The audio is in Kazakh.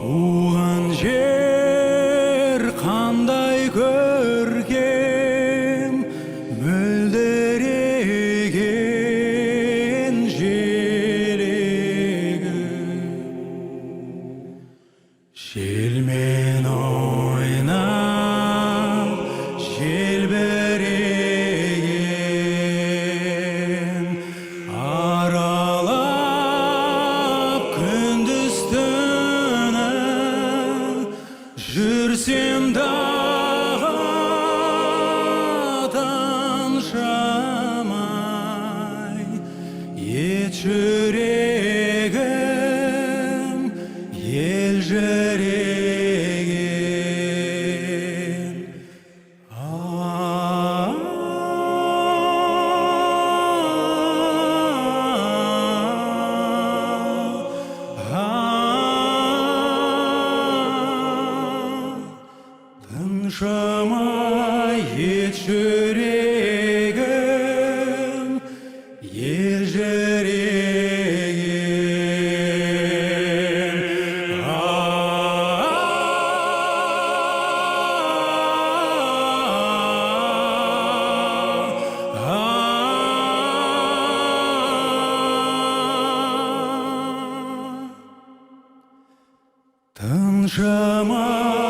Туған жер қандай көркем, мөлдіреген желегі. Желмен ойнап, желбіреген, аралап күндіз-түні жүрсем дағы таншамай, ет жүрегім елжіреген. Тыншамай ет жүрегім елжіреген. Тыншамай